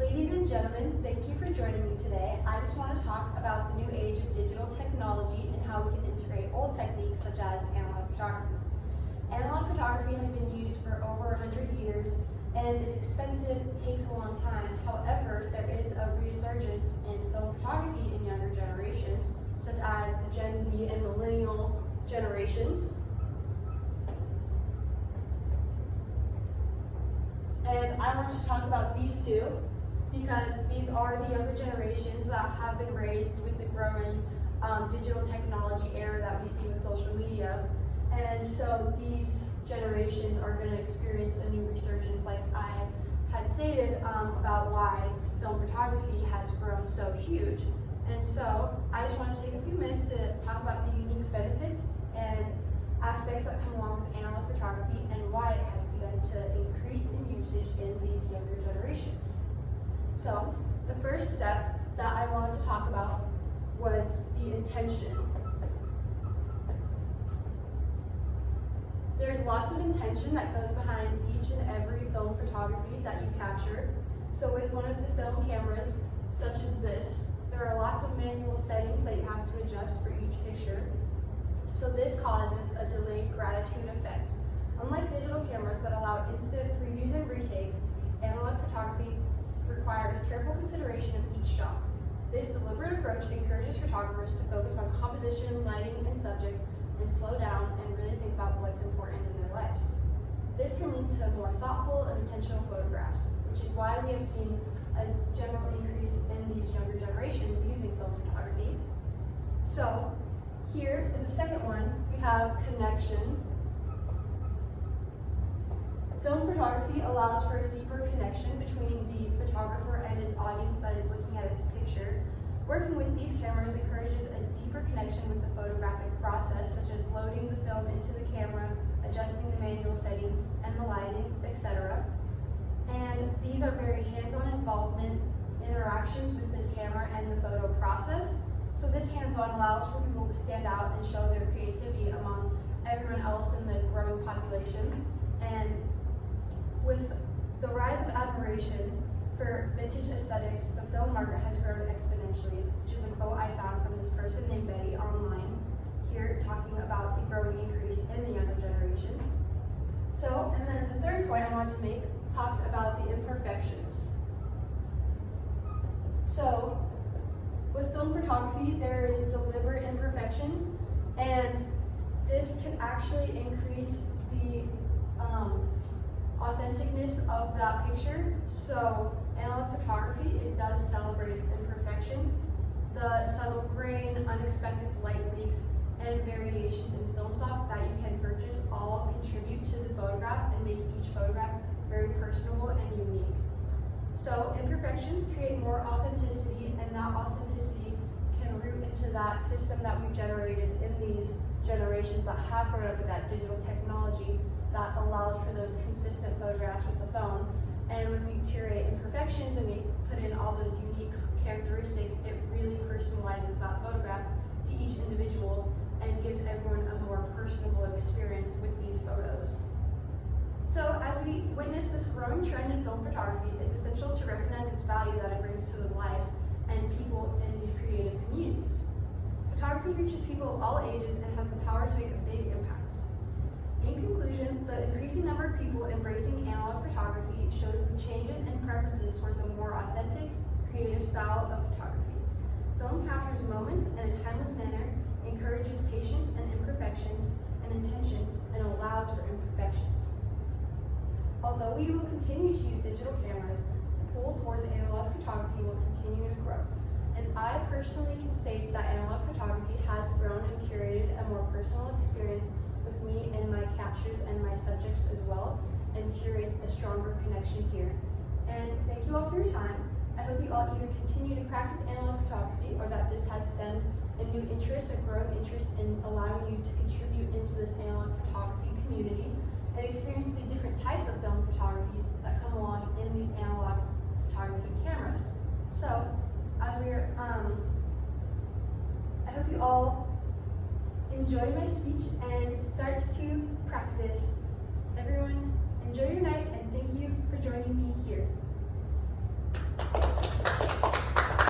Ladies and gentlemen, thank you for joining me today. I just want to talk about the new age of digital technology and how we can integrate old techniques such as analog photography. Analog photography has been used for over 100 years and it's expensive, it takes a long time. However, there is a resurgence in film photography in younger generations, such as the Gen Z and millennial generations. And I want to talk about these two because these are the younger generations that have been raised with the growing digital technology era that we see with social media. And so these generations are going to experience a new resurgence, like I had stated, about why film photography has grown so huge. And so I just wanted to take a few minutes to talk about the unique benefits and aspects that come along with analog photography and why it has begun to increase in usage in these younger generations. So the first step that I wanted to talk about was the intention. There's lots of intention that goes behind each and every film photography that you capture. So with one of the film cameras, such as this, there are lots of manual settings that you have to adjust for each picture. So this causes a delayed gratitude effect. Unlike digital cameras that allow instant previews and retakes, analog photography requires careful consideration of each shot. This deliberate approach encourages photographers to focus on composition, lighting, and subject, and slow down and really think about what's important in their lives. This can lead to more thoughtful and intentional photographs, which is why we have seen a general increase in these younger generations using film photography. So here in the second one, we have connection. Film photography allows for a deeper connection between the photographer and its audience that is looking at its picture. Working with these cameras encourages a deeper connection with the photographic process, such as loading the film into the camera, adjusting the manual settings and the lighting, etc. And these are very hands-on involvement interactions with this camera and the photo process. So this hands-on allows for people to stand out and show their creativity among everyone else in the growing population. And with the rise of admiration for vintage aesthetics, the film market has grown exponentially, which is a quote I found from this person named Betty online, here talking about the growing increase in the younger generations. So, and then the third point I want to make talks about the imperfections. So, with film photography, there is deliberate imperfections, and this can actually increase the authenticness of that picture. So analog photography, it does celebrate its imperfections. The subtle grain, unexpected light leaks, and variations in film stocks that you can purchase all contribute to the photograph and make each photograph very personable and unique. So imperfections create more authenticity, and that authenticity can root into that system that we've generated in these generations that have grown up with that digital technology that allows for those consistent photographs with the phone. And when we curate imperfections and we put in all those unique characteristics, it really personalizes that photograph to each individual and gives everyone a more personable experience with these photos. So as we witness this growing trend in film photography, it's essential to recognize its value that it brings to the lives and people in these creative communities. Photography reaches people of all ages and has the power to make a big impact. In conclusion, the increasing number of people embracing analog photography shows the changes in preferences towards a more authentic, creative style of photography. Film captures moments in a timeless manner, encourages patience and imperfections and intention, and allows for imperfections. Although we will continue to use digital cameras, the pull towards analog photography will continue to grow. And I personally can state that analog photography has grown and curated a more personal experience with me and my captures and my subjects as well, and curates a stronger connection here. And thank you all for your time. I hope you all either continue to practice analog photography or that this has stemmed a new interest, a growing interest in allowing you to contribute into this analog photography community and experience the different types of film photography that come along in these analog photography cameras. So, as we're, I hope you all enjoy my speech and start to practice. Everyone, enjoy your night and thank you for joining.